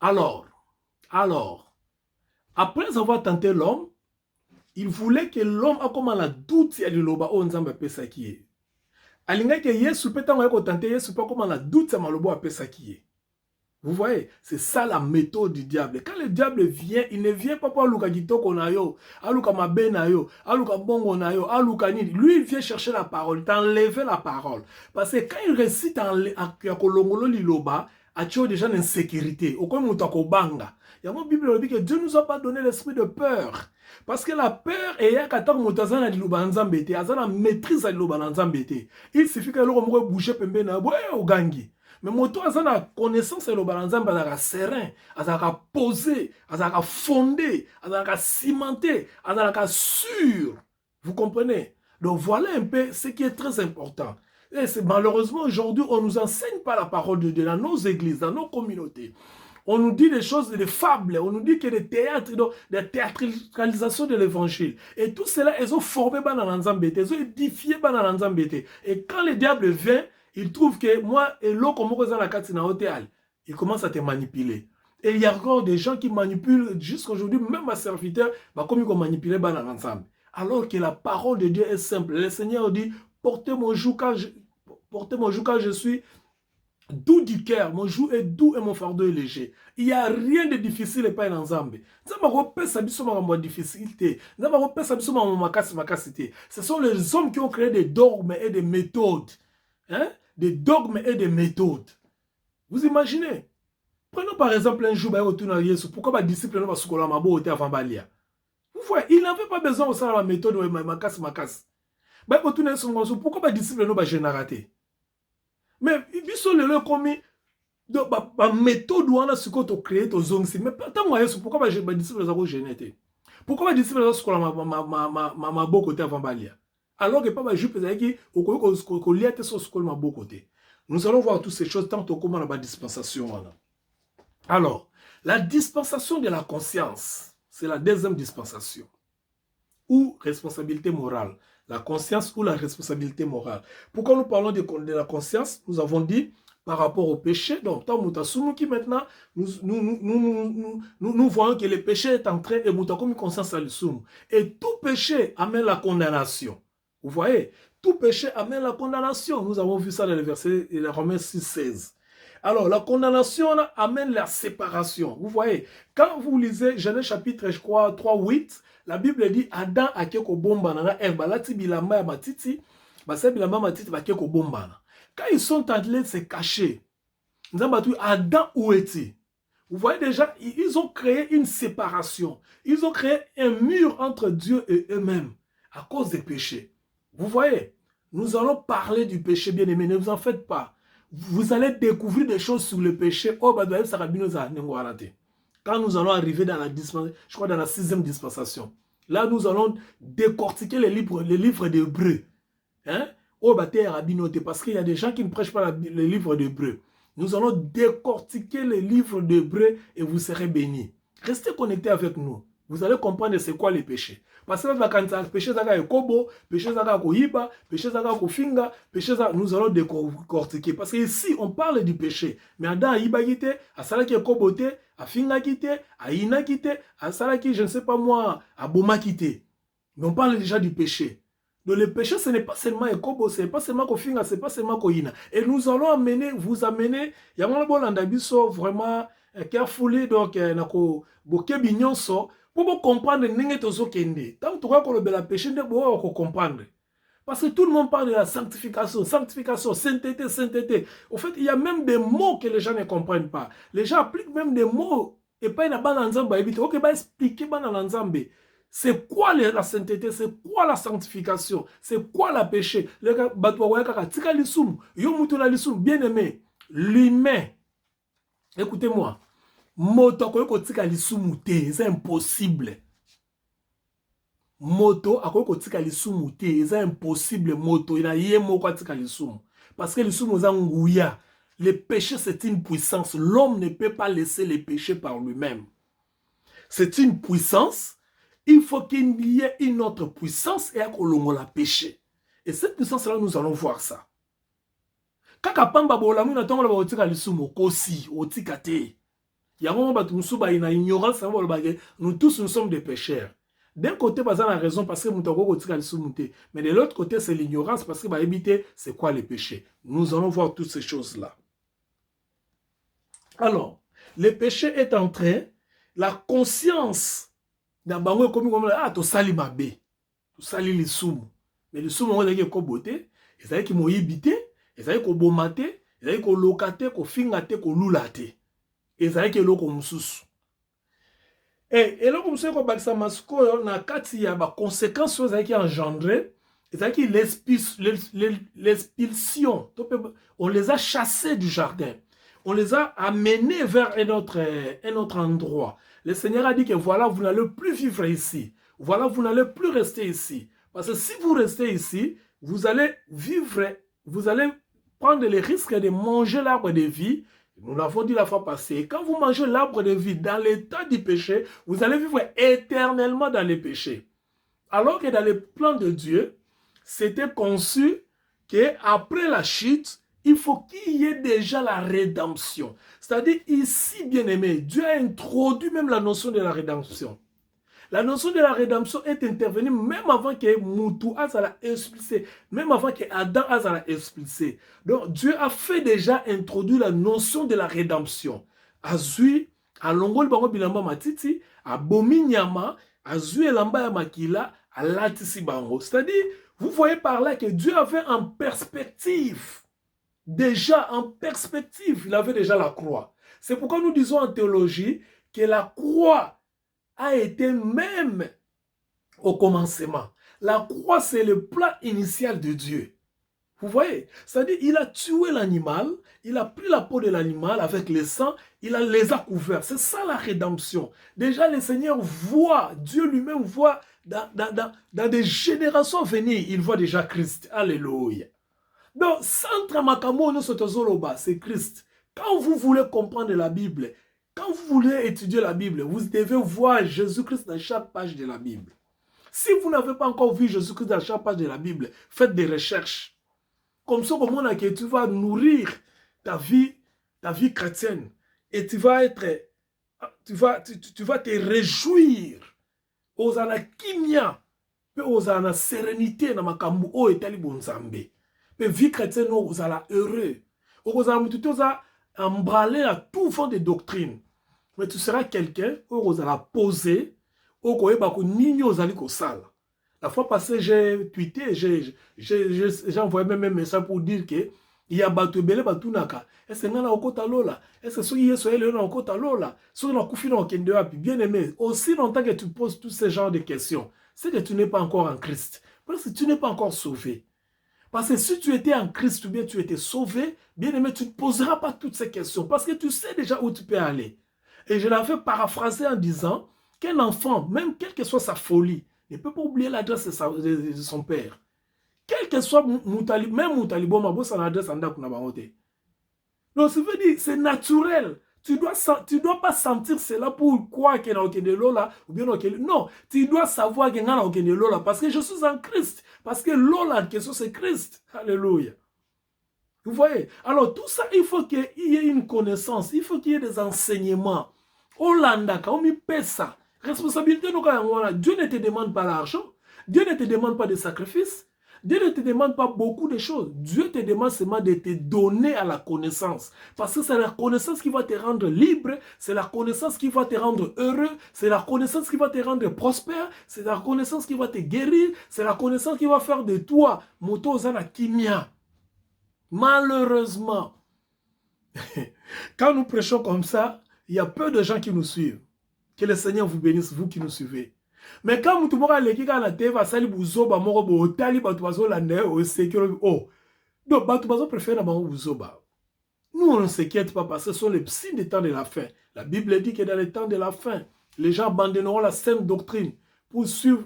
Alors, alors, après avoir tenté l'homme, il voulait que l'homme a comme la doute ya liloba o nzambe apesaki ye. Alingaki Yesu pe tango yako tenter Yesu pe comme la doute ya malobo apesaki ye. Vous voyez, c'est ça la méthode du diable. Quand le diable vient, il ne vient pas pour aluka kitoko na yo, aluka mabe na yo, aluka bongo na yo, aluka nini. Lui, il vient chercher la parole, t'enlever la parole. Parce que quand il récite en kolongolo liloba, tu as déjà une insécurité. Au comme mutako banga. Il y a mon Bible dit que Dieu nous a pas donné l'esprit de peur. Parce que la peur est à katak mutazana liloba nzambete, azana maîtrise à liloba nzambete. Il suffit que l'on bouger pembe na boye au gangi. Mais moto a la connaissance et le balanzam a serein, a posé, a fondé, a cimenté, a sûr. Vous comprenez? Donc voilà un peu ce qui est très important. Et malheureusement aujourd'hui on ne nous enseigne pas la parole de Dieu dans nos églises, dans nos communautés. On nous dit des choses, des fables, on nous dit que des théâtres, des théâtralisations de l'évangile. Et tout cela, ils ont formé Bananzambete, ils ont édifié Bananzambete. Et quand le diable vient, il trouve que moi, et l'eau comme la carte na hôtel, il commence à te manipuler. Et il y a encore des gens qui manipulent jusqu'aujourd'hui, même ma serviteur, bah, comme ils manipulent ensemble. Alors que la parole de Dieu est simple. Le Seigneur dit, portez mon joug quand je suis doux du cœur, mon joug est doux et mon fardeau est léger. Il n'y a rien de difficile et pas dans Zambé. Ce sont les hommes qui ont créé des dogmes et des méthodes. Hein? Des dogmes et des méthodes. Vous imaginez? Prenons par exemple un jour, pourquoi les disciples ne sont pas avant Balia? Vous voyez, il n'avait pas besoin de la méthode de Makas. Pourquoi les disciples ne sont pas génératés? Mais ils sont les commis de la méthode où on a ce qu'on a créé, mais pourquoi les disciples ne sont pas génératés? Pourquoi les disciples ne sont pas côté avant Balia? Alors que pas jupe qui nous allons voir toutes ces choses tant comme la dispensation. Alors, la dispensation de la conscience, c'est la deuxième dispensation. Ou responsabilité morale. La conscience ou la responsabilité morale. Pourquoi nous parlons de la conscience? Nous avons dit par rapport au péché. Donc, tant qui maintenant, nous voyons que le péché est entré et Moutakoumi conscience à l'issum. Et tout péché amène la condamnation. Vous voyez, tout péché amène la condamnation. Nous avons vu ça dans le verset de Romains 6,16. Alors, la condamnation amène la séparation. Vous voyez, quand vous lisez Genèse chapitre, je crois, 3,8, la Bible dit Adam a keko bomba na Eve, lati bilamba ya matiti, basa bilamba matiti ba keko bomba na. Quand ils sont allés se cacher, Adam où est-il? Vous voyez déjà, ils ont créé une séparation. Ils ont créé un mur entre Dieu et eux-mêmes à cause des péchés. Vous voyez, nous allons parler du péché, bien aimé, ne vous en faites pas. Vous allez découvrir des choses sur le péché. Quand nous allons arriver dans la dispensation, je crois dans la 6e dispensation, là nous allons décortiquer les livres d'Hébreu. Hein? Parce qu'il y a des gens qui ne prêchent pas les livres d'Hébreu. Nous allons décortiquer les livres d'Hébreu et vous serez bénis. Restez connectés avec nous. Vous allez comprendre c'est quoi les péchés. Parce que quand le péché est kobo, péché est kohiba, péché est kofinga, péché nous allons décortiquer. Parce que ici on parle du péché. Mais Adam hiba kite, asala ki kobote, afinga kite, aina kite, asala ki je ne sais pas moi, aboma kite. Mais on parle déjà du péché. Donc le péché ce n'est pas seulement kobo, ce n'est pas seulement kofinga, ce n'est pas seulement koina. Et nous allons vous amener, il y a un bon landabiso vraiment carefully donc nako bokebi nyonso. Pour comprendre ce tant que tu as péché, tu dois comprendre. Parce que tout le monde parle de la sanctification, sanctification, sainteté, sainteté. Au fait, il y a même des mots que les gens ne comprennent pas. Les gens appliquent même des mots. Et pas une bananzamba. Ok, bah expliquer bananzamba. C'est quoi la sainteté? C'est quoi la sanctification? C'est quoi la péché? Bien aimé, l'humain. Écoutez-moi. Moto akoki kotika lisumu te, c'est impossible. Moto akoki kotika lisumu te, c'est impossible. Moto ina ye moko atika lisumu. Parce que lisumu za nguya. Le péché c'est une puissance. L'homme ne peut pas laisser le péché par lui-même. C'est une puissance. Il faut qu'il y ait une autre puissance et akolongo la péché. Et cette puissance-là, nous allons voir ça. Kaka pamba bola muna tongo la otika lisumu kosi otika te. Il y a un moment où il y a une ignorance, nous tous nous sommes des pécheurs. D'un côté, il y a la raison parce que mais de l'autre côté, c'est l'ignorance parce que bah, éviter, c'est quoi les péchés. Nous allons voir toutes ces choses-là. Alors, le péché est en train, la conscience, ah, tu sali ma bé, tu sali les soum. Mais les soum, on a dit qu'on beauté, ils avaient qui m'ont habité, ils avaient qu'on bomate, ils avaient qu'on locate, qu'on fingate, qu'on loulate. Ils avaient qu'ils l'ont comme sous. Et là, comme ça, on a quatre conséquences qui engendrées. C'est-à-dire l'expulsion. On les a chassés du jardin. On les a amenés vers un autre endroit. Le Seigneur a dit que voilà, vous n'allez plus vivre ici. Voilà, vous n'allez plus rester ici. Parce que si vous restez ici, vous allez vivre, vous allez prendre le risque de manger l'arbre de vie. Nous l'avons dit la fois passée. Quand vous mangez l'arbre de vie dans l'état du péché, vous allez vivre éternellement dans les péchés. Alors que dans le plan de Dieu, c'était conçu qu'après la chute, il faut qu'il y ait déjà la rédemption. C'est-à-dire, ici, bien aimé, Dieu a introduit même la notion de la rédemption. La notion de la rédemption est intervenue même avant que Moutou Azala expulsé, même avant que Adam Azala expulsé. Donc, Dieu a fait déjà introduire la notion de la rédemption. Azui, à Longol Bango Bilamba Matiti, à Bominyama, Azui Elamba Makila, à Latisi Bango. C'est-à-dire, vous voyez par là que Dieu avait en perspective, déjà en perspective, il avait déjà la croix. C'est pourquoi nous disons en théologie que la croix a été même au commencement. La croix, c'est le plan initial de Dieu. Vous voyez? C'est-à-dire, il a tué l'animal, il a pris la peau de l'animal avec le sang, il les a couverts. C'est ça la rédemption. Déjà, le Seigneur voit, Dieu lui-même voit, dans des générations à venir, il voit déjà Christ. Alléluia. Donc, Centre Makamo Sotozoloba, c'est Christ. Quand vous voulez comprendre la Bible, quand vous voulez étudier la Bible, vous devez voir Jésus-Christ dans chaque page de la Bible. Si vous n'avez pas encore vu Jésus-Christ dans chaque page de la Bible, faites des recherches. Comme ça, comme on a que tu vas nourrir ta vie chrétienne. Et tu vas te réjouir aux anakimia, aux ana sérénité dans ma kambu o etali bonzambe. Mais vie chrétienne, vous allez heureux. Vous allez embraler à tout fond des doctrines. Mais tu seras quelqu'un où vous allez poser, où vous allez la fois passée, j'ai tweeté, j'ai envoyé même un message pour dire que il y a Batubele Batunaka. Est-ce que na okota lola? Est-ce que soki yeso ele na okota lola? Soki na kufi na okende wapi? Bien aimé, aussi longtemps que tu poses tous ces genres de questions, c'est que tu n'es pas encore en Christ. Parce que tu n'es pas encore sauvé. Parce que si tu étais en Christ ou bien tu étais sauvé, bien aimé, tu ne poseras pas toutes ces questions. Parce que tu sais déjà où tu peux aller. Et je l'avais paraphrasé en disant qu'un enfant, même quelle que soit sa folie, ne peut pas oublier l'adresse de son père. Quel que soit Moutali, même Moutali, bon, ma son adresse en Dakou Nabahote. Donc, ça veut dire, c'est naturel. Tu dois pas sentir cela pour croire qu'il y a un Lola ou bien non, tu dois savoir qu'il y a un Lola parce que je suis en Christ. Parce que Lola, c'est Christ. Alléluia. Vous voyez? Alors, tout ça, il faut qu'il y ait une connaissance. Il faut qu'il y ait des enseignements. Hollanda, quand on paie ça. Responsabilité, Dieu ne te demande pas l'argent. Dieu ne te demande pas de sacrifices. Dieu ne te demande pas beaucoup de choses. Dieu te demande seulement de te donner à la connaissance. Parce que c'est la connaissance qui va te rendre libre. C'est la connaissance qui va te rendre heureux. C'est la connaissance qui va te rendre prospère. C'est la connaissance qui va te guérir. C'est la connaissance qui va faire de toi moto zana kimia. Malheureusement, quand nous prêchons comme ça, il y a peu de gens qui nous suivent. Que le Seigneur vous bénisse, vous qui nous suivez. Mais quand vous avez les gens qui va sali buzoba morobo tali batuazo la ne o sekiro oh donc batuazo préfère na buzoba. Nous on ne s'inquiète pas parce que ce sont les signes des temps de la fin. La Bible dit que dans les temps de la fin, les gens abandonneront la sainte doctrine pour suivre,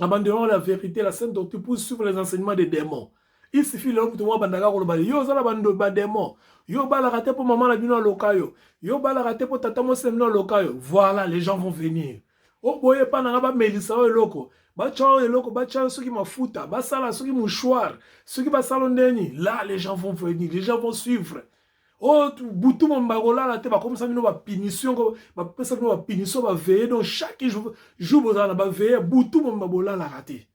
abandonneront la vérité, la sainte doctrine pour suivre les enseignements des démons. Il suffit là pour bandaga ko yo za bando ba démon. Yo bala raté pour maman la bino lokayo. Yo bala raté pour tata mo semno lokayo. Voilà, les gens vont venir. Oh boye pa na ba melisa o eloko. Ba chao eloko, ba chao ceux qui mafuta, ba sala ceux qui mouchoir, ceux qui ba salondeni. Là les gens vont venir, les gens vont suivre. Oh, boutou mon bagola la te ba comme ça mino ba punition ba pesa mino ba punition ba veiller donc chaque jour bozana ba veiller boutou mon bagola la raté.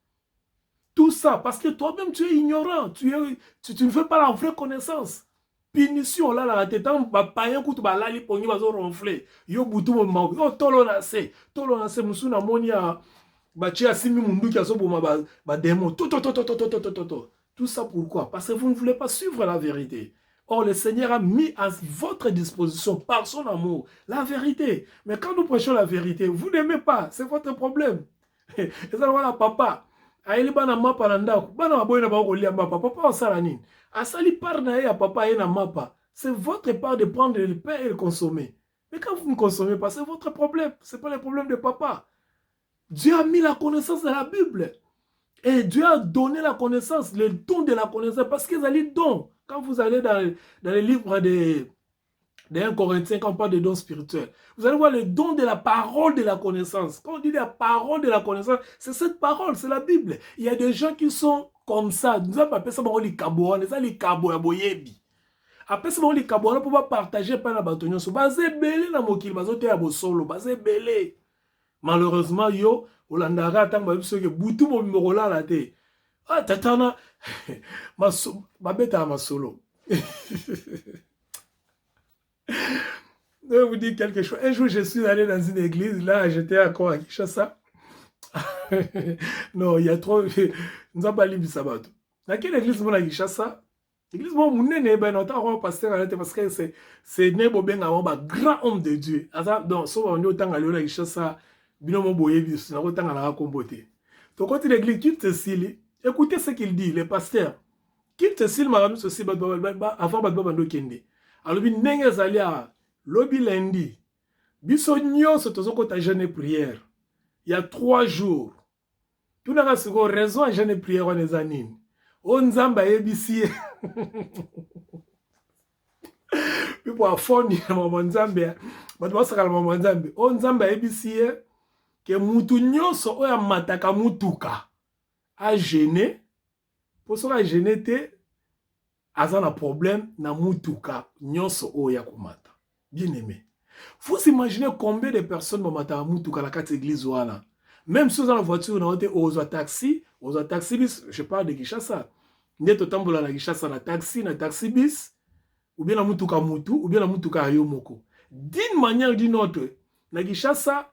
Tout ça parce que toi-même tu es ignorant, tu ne fais pas la vraie connaissance. Punition là la raté tant ba payen kutu ba lali pongi ba zo ronfler. Yo boutou mon mago. Oh tolo na se musuna monia ba chia simi mundu ki asoboma ba démon. Tout ça pourquoi? Parce que vous ne voulez pas suivre la vérité. Or, le Seigneur a mis à votre disposition, par son amour, la vérité. Mais quand nous prêchons la vérité, vous n'aimez pas. C'est votre problème. Et ça, voilà, papa. Aïli bana mapa nandako. Bana maboy na bako liya mapa. Papa osalanine. Asali par na ya papa na mapa. C'est votre part de prendre le pain et le consommer. Mais quand vous ne consommez pas, c'est votre problème. Ce n'est pas le problème de papa. Dieu a mis la connaissance dans la Bible. Et Dieu a donné la connaissance, le don de la connaissance, parce qu'ils allaient don. Quand vous allez dans les livres de 1 Corinthiens, quand on parle de dons spirituels, vous allez voir le don de la parole de la connaissance. Quand on dit la parole de la connaissance, c'est cette parole, c'est la Bible. Il y a des gens qui sont comme ça. Nous avons appelé ça les kaboa, nous avons les kaboa boyebi. Après ça, les kaboa, on peut pas partager par la bâtonnière. Basé belé na mokil, basé te abo solo, basé belé. Malheureusement, yo, Olandara, tant que boutou mon numéro là, la té. Ah, tatana, ma bête à ma solo. Je vais vous dire quelque chose. Un jour, je suis allé dans une église, là, j'étais encore à Kinshasa. Non, il y a trop. Nous avons pas libre sabat. Dans quelle église mon à Kinshasa? L'église mon mounene, ben, on a pasteur parce que c'est Nebo Ben un grand homme de Dieu. Donc, si on est autant à Kinshasa, binomo boye bis na autant à la comboter. Donc, quand l'église quitte Cécile, écoutez ce qu'il dit, le pasteur. Quitte Cécile, ma ramène ceci, avant Badbando Kende. Alors, il n'est pas lobby lundi. Bisogno, c'est tout ta jeûne prière. Il y a 3 jours. Tout n'a pas raison à jeûne prière en années. On zamba ebisi. Puis pour fond, maman zamba. Badwa sakala maman zamba. On zamba ebisi que mutu nyonso oya mataka mutuka a gêné. Pour ça a gêné te azana problème na mutuka nyonso oya kumata. Bien aimé. Vous imaginez combien de personnes mamata mutuka la carte église wana. Même si vous avez la voiture, on a aux taxi bis, je parle de Kinshasa. N'est totambola na Kinshasa na taxi bis, ou bien la mutuka mutu, ou bien la mutuka yomoko. D'une manière ou d'une autre, na Kinshasa,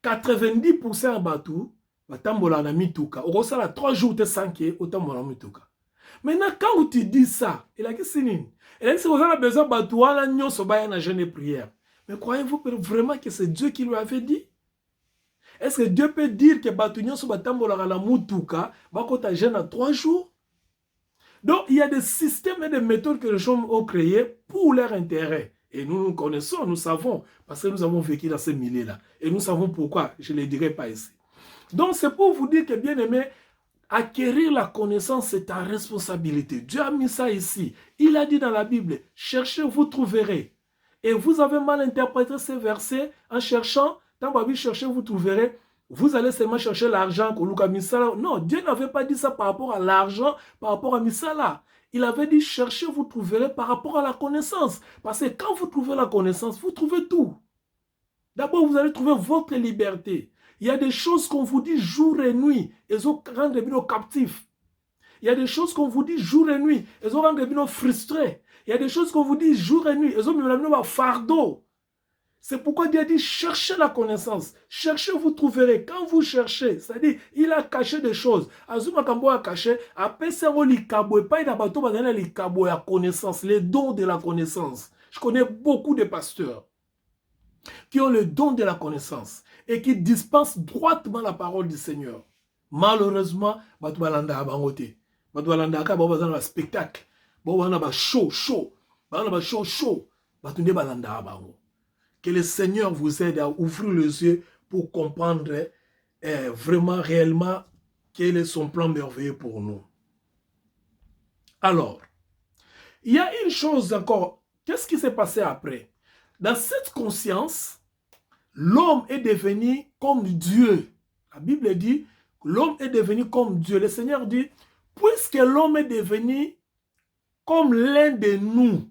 90% à batou, batambola na mituka. Au ça la 3 jours te sanké, otambola mituka. Maintenant, quand tu dis ça, il a qu'est-ce que et si vous avez besoin de batou, la nyon soba na jeûne et prière. Mais croyez-vous vraiment que c'est Dieu qui lui avait dit? Est-ce que Dieu peut dire que Batunion sur Batambola la Moutuka va compter jeûne à 3 jours? Donc, il y a des systèmes et des méthodes que les gens ont créés pour leur intérêt. Et nous connaissons, nous savons, parce que nous avons vécu dans ces milieux-là. Et nous savons pourquoi, je ne le dirai pas ici. Donc, c'est pour vous dire que, bien aimé, acquérir la connaissance, c'est ta responsabilité. Dieu a mis ça ici. Il a dit dans la Bible, cherchez, vous trouverez. Et vous avez mal interprété ces versets en cherchant. Quand vous cherchez, vous trouverez. Vous allez seulement chercher l'argent. Non, Dieu n'avait pas dit ça par rapport à l'argent, par rapport à Misala. Il avait dit cherchez, vous trouverez par rapport à la connaissance. Parce que quand vous trouvez la connaissance, vous trouvez tout. D'abord, vous allez trouver votre liberté. Il y a des choses qu'on vous dit jour et nuit. Elles ont rendu nos captifs. Il y a des choses qu'on vous dit jour et nuit. Elles ont rendu nos frustrés. Il y a des choses qu'on vous dit jour et nuit. Elles ont mis un fardeau. C'est pourquoi Dieu a dit, cherchez la connaissance. Cherchez, vous trouverez. Quand vous cherchez, c'est-à-dire, il a caché des choses. Azuma Kambo a caché, après ça, il pas la connaissance, les dons de la connaissance. Je connais beaucoup de pasteurs qui ont le don de la connaissance et qui dispensent droitement la parole du Seigneur. Malheureusement, Batoualanda a bangoté. Batoualanda a un spectacle. Batoualanda a show. Batoualanda a show. Batoualanda a bango. Que le Seigneur vous aide à ouvrir les yeux pour comprendre vraiment, réellement, quel est son plan merveilleux pour nous. Alors, il y a une chose encore. Qu'est-ce qui s'est passé après? Dans cette conscience, l'homme est devenu comme Dieu. La Bible dit, l'homme est devenu comme Dieu. Le Seigneur dit, puisque l'homme est devenu comme l'un de nous,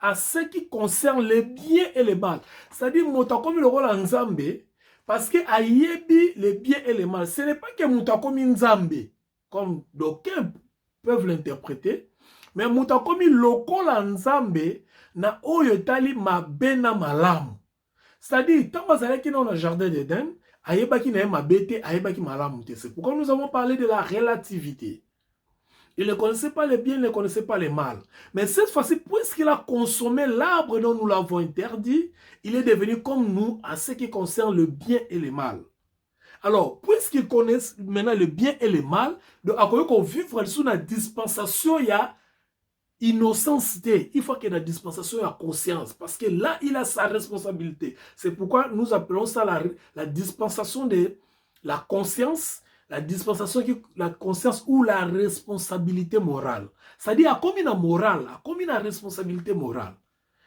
à ce qui concerne les biens et les mal. C'est-à-dire, motakomi le rôle en Nzambe, parce que ayebi les biens et les mal. Ce n'est pas que motakomi Nzambe, comme d'aucuns peuvent l'interpréter, mais motakomi lokola Nzambe na oyo tali mabena malamu. C'est-à-dire, tant que dans le jardin d'Éden, ayebaki na mabete, ayebaki malamu. C'est pourquoi nous avons parlé de la relativité. Il ne connaissait pas les biens, il ne connaissait pas les mal. Mais cette fois-ci, puisqu'il a consommé l'arbre dont nous l'avons interdit, il est devenu comme nous à ce qui concerne le bien et le mal. Alors, puisqu'il connaît maintenant le bien et le mal, à quoi qu'on vivre sous la dispensation, il y a innocence. Il faut qu'il y ait une dispensation à conscience. Parce que là, il a sa responsabilité. C'est pourquoi nous appelons ça la dispensation de la conscience. La dispensation, la conscience ou la responsabilité morale. C'est-à-dire, comme une morale, comme une responsabilité morale.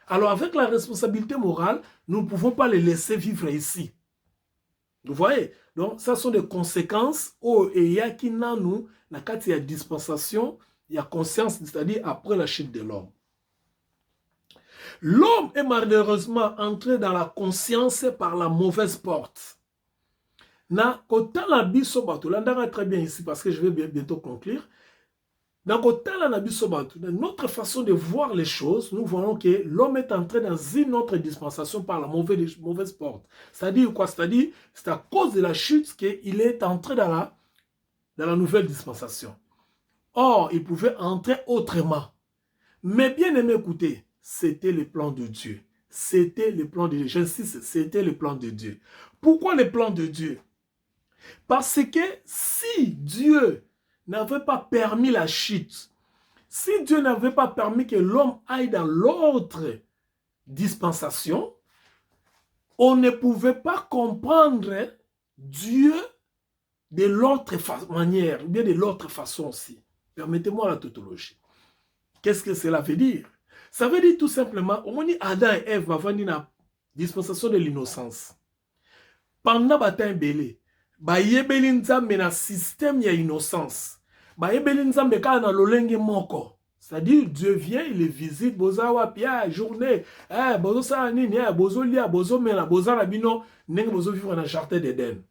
Alors, avec la responsabilité morale, nous ne pouvons pas les laisser vivre ici. Vous voyez? Donc, ça sont des conséquences. Oh, et il y a qui n'a nous, il y a dispensation, il y a conscience, c'est-à-dire après la chute de l'homme. L'homme est malheureusement entré dans la conscience par la mauvaise porte. Na kotala biso bato, là on très bien ici parce que je vais bientôt conclure. Dans kotala na biso bato, dans notre façon de voir les choses, nous voyons que l'homme est entré dans une autre dispensation par la mauvaise porte. C'est-à-dire quoi? C'est-à-dire, c'est à cause de la chute qu'il est entré dans la nouvelle dispensation. Or, il pouvait entrer autrement. Mais bien aimé, écoutez, c'était le plan de Dieu. C'était le plan de Dieu. J'insiste, c'était le plan de Dieu. Pourquoi le plan de Dieu? Parce que si Dieu n'avait pas permis la chute, si Dieu n'avait pas permis que l'homme aille dans l'autre dispensation, on ne pouvait pas comprendre Dieu de l'autre manière, ou bien de l'autre façon aussi. Permettez-moi la tautologie. Qu'est-ce que cela veut dire? Ça veut dire tout simplement, on dit Adam et Ève avant la dispensation de l'innocence. Pendant bataille belé, bayebeli nzambe na système ya innocence. Bayebeli nzambe ka na lolenge moko. C'est-à-dire Dieu vient, il les visite, boza wapia journée, bozo sa nini, bozo lia, bozo mela, boza na bino, nenge bozo vivre na jardin d'Éden.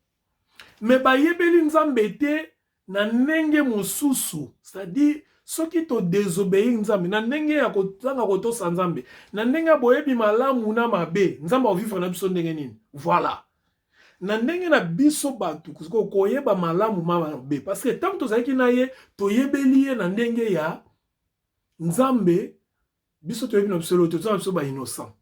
Mais bayebeli nzambe te na nenge mosusu, c'est-à-dire ceux qui t'ont désobéi nzambe, na nenge ya kotanga kotosa nzambe, na nenge boyebi malamu na mabe, nzambe vivre na biso ndenge nini. Voilà. Na ndenge na biso batu koyeba malamu mabe parce que tant tozalaki na ye toyebeli ye na ndenge ya nzambe biso toyebi na biso loto tozala biso ba innocent.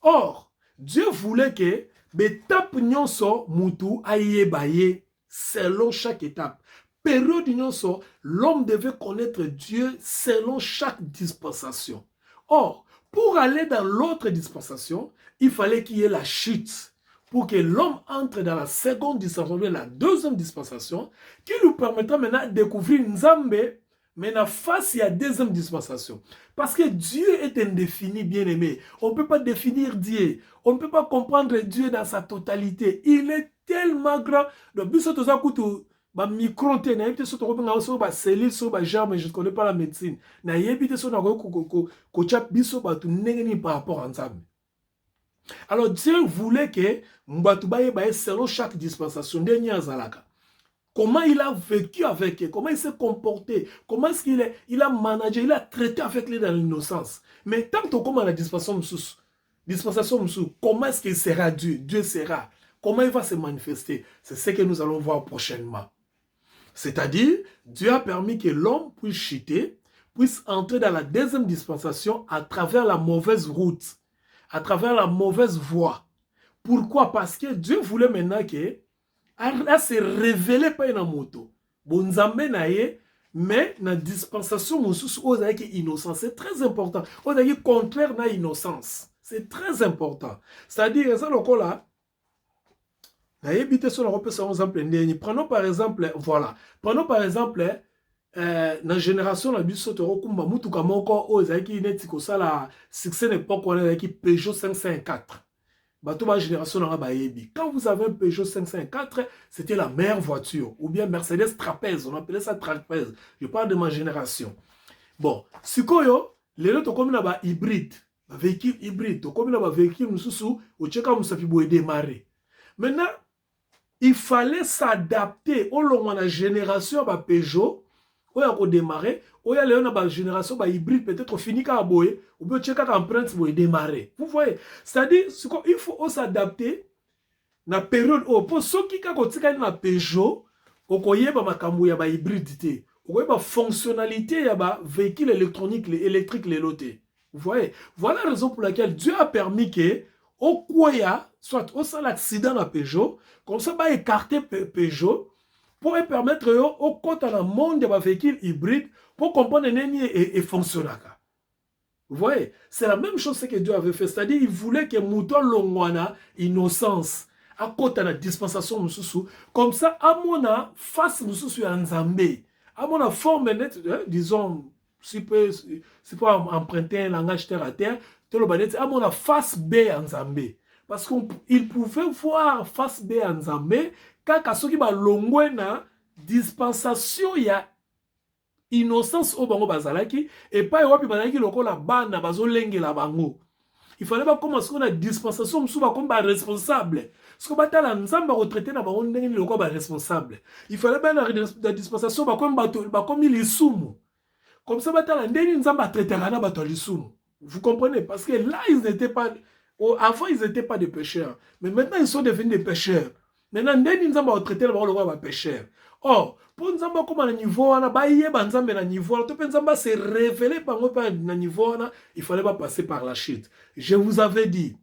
Or Dieu voulait que betape nyonso mutu ayeba ye selon chaque étape. Période nyonso l'homme devait connaître Dieu selon chaque dispensation. Or pour aller dans l'autre dispensation, il fallait qu'il y ait la chute. Pour que l'homme entre dans la seconde dispensation, la deuxième dispensation, qui nous permettra maintenant de découvrir Nzambe, maintenant face à la deuxième dispensation. Parce que Dieu est indéfini, bien-aimé. On ne peut pas définir Dieu. On ne peut pas comprendre Dieu dans sa totalité. Il est tellement grand. Donc, je ne connais pas la médecine. Alors Dieu voulait que Mbatubaye baye selon chaque dispensation comment il a vécu avec eux, comment il s'est comporté, comment est-ce qu'il a managé, il a traité avec lui dans l'innocence. Mais tant que comme la dispensation comment est-ce qu'il sera Dieu? Dieu sera. Comment il va se manifester? C'est ce que nous allons voir prochainement. C'est-à-dire, Dieu a permis que l'homme puisse chuter, puisse entrer dans la deuxième dispensation à travers la mauvaise route, à travers la mauvaise voie. Pourquoi? Parce que Dieu voulait maintenant que elle se révélait pas une moto. Bonzambe naye, mais la dispensation mosusu ozaki innocence. C'est très important. Ozaki contraire na innocence. C'est très important. C'est-à-dire ça le là. Prenons par exemple, voilà. Prenons par exemple dans la génération la biso torokumba mutuka moko ozaki neti ko sala succès n'époque on a Peugeot 504. Bato ba génération na bayebi. Quand vous avez un Peugeot 504, c'était la meilleure voiture ou bien Mercedes Trapèze, on appelait ça Trapèze. Je parle de ma génération. Bon, sikoyo lelo tokomi na ba hybride, ba véhicule hybride, tokomi na ba véhicule mususu ocheka musapi boye démarrer. Maintenant, il fallait s'adapter au long de la génération ba Peugeot, ou ya ko démarrer, ou ya lelo na ba génération ba hybride peut-être fini ka boye, ou bien cheka ka empreinte boye démarrer. Vous voyez, c'est-à-dire il faut s'adapter na période au pour ceux qui ka kotika na Peugeot, okoyeba makambo ya ba hybride te. Okoyeba fonctionnalité ya ba véhicule électronique électrique les lotés. Vous voyez, voilà la raison pour laquelle Dieu a permis que au Koya, soit au sein l'accident à Peugeot, comme ça va écarter Peugeot pour permettre au compte dans le monde des véhicules hybrides pour comprendre et fonctionner. Vous voyez, c'est la même chose que Dieu avait fait, c'est-à-dire il voulait que Mouton Longwana innocence à côté de la dispensation mususu, comme ça à mon face mususu en Zambé, à mon forme nette, disons si peut emprunter un langage terre à terre, à mon face B en Zambé. Parce qu'il pouvait voir face B en Zambé, quand il y a une dispensation, il y a innocence au bango bazalaki, et pas wapi bazalaki loko la banda bazo lenge la bango. Il fallait pas commencer à une dispensation, comme responsable. Parce que batala nzamba retraité na bango ndenge loko ba responsable. Il fallait pas la dispensation comme il lisumu. Comme ça, vous comprenez? Parce que là, ils n'étaient pas... Avant, ils n'étaient pas des pêcheurs. Mais maintenant, ils sont devenus des pêcheurs. Maintenant, ils ont traité le pêcheur. Or, pour nous, comme à niveau, se révéler par niveau, il fallait pas passer par la chute. Je vous avais dit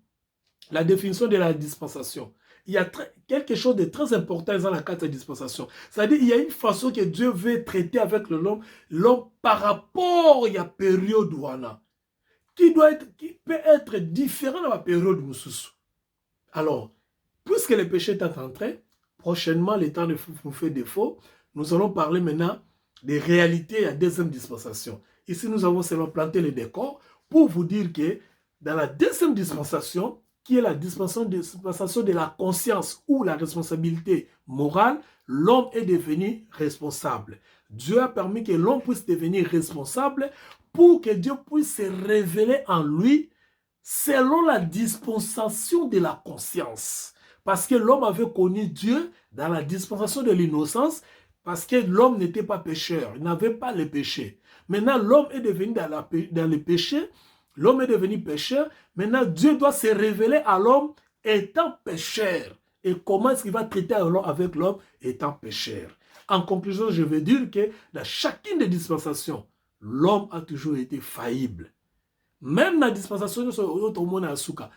la définition de la dispensation. Il y a quelque chose de très important dans la carte de dispensation. C'est-à-dire qu'il y a une façon que Dieu veut traiter avec l'homme par rapport à la période qui peut être différent de la période Moussous. Alors, puisque le péché est entré, prochainement, le temps nous fait défaut, nous allons parler maintenant des réalités à la deuxième dispensation. Ici, nous avons seulement planté le décor pour vous dire que dans la deuxième dispensation, qui est la dispensation de la conscience ou la responsabilité morale, l'homme est devenu responsable. Dieu a permis que l'homme puisse devenir responsable pour que Dieu puisse se révéler en lui selon la dispensation de la conscience. Parce que l'homme avait connu Dieu dans la dispensation de l'innocence, parce que l'homme n'était pas pécheur, il n'avait pas le péché. Maintenant, l'homme est devenu dans le péché. L'homme est devenu pécheur. Maintenant, Dieu doit se révéler à l'homme étant pécheur. Et comment est-ce qu'il va traiter avec l'homme étant pécheur? En conclusion, je veux dire que dans chacune des dispensations, l'homme a toujours été faillible. Même dans la dispensation de l'autre monde à Souka,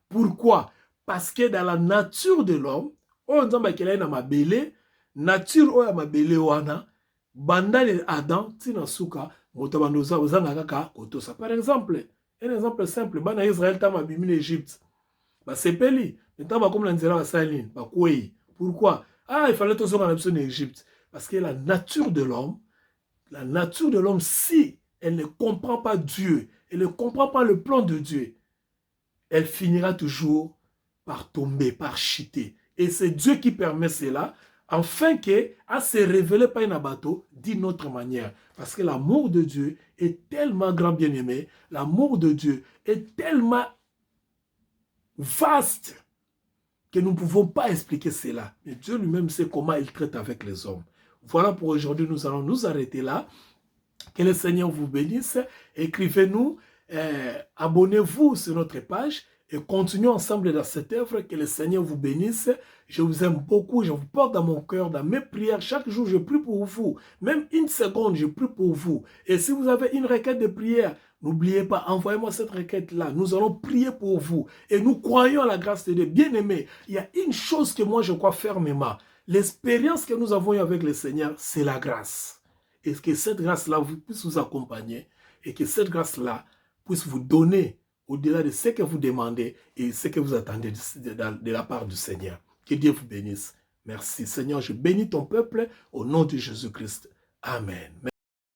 pourquoi? Parce que dans la nature de l'homme, on dit qu'il y a une nature oya mabele wana bandale Adam tina suka motabandoza ozanga kaka kotosa. Par exemple, un exemple simple, bana Israël tama bimi l'Égypte. Ba sepeli, metamba comme la nzela ba saline, ba kwei. Pourquoi? Ah, il fallait tozo en Égypte parce que la nature de l'homme, si elle ne comprend pas Dieu, elle ne comprend pas le plan de Dieu, elle finira toujours par tomber, par chuter. Et c'est Dieu qui permet cela, afin qu'à se révéler par un bateau d'une autre manière. Parce que l'amour de Dieu est tellement grand bien-aimé, l'amour de Dieu est tellement vaste que nous ne pouvons pas expliquer cela. Mais Dieu lui-même sait comment il traite avec les hommes. Voilà pour aujourd'hui, nous allons nous arrêter là. Que le Seigneur vous bénisse. Écrivez-nous, abonnez-vous sur notre page et continuons ensemble dans cette œuvre. Que le Seigneur vous bénisse. Je vous aime beaucoup, je vous porte dans mon cœur, dans mes prières. Chaque jour, je prie pour vous. Même une seconde, je prie pour vous. Et si vous avez une requête de prière, n'oubliez pas, envoyez-moi cette requête-là. Nous allons prier pour vous. Et nous croyons à la grâce de Dieu. Bien-aimés, il y a une chose que moi, je crois fermement. L'expérience que nous avons eue avec le Seigneur, c'est la grâce. Et que cette grâce-là puisse vous accompagner. Et que cette grâce-là puisse vous donner au-delà de ce que vous demandez et ce que vous attendez de la part du Seigneur. Que Dieu vous bénisse. Merci. Seigneur, je bénis ton peuple au nom de Jésus-Christ. Amen.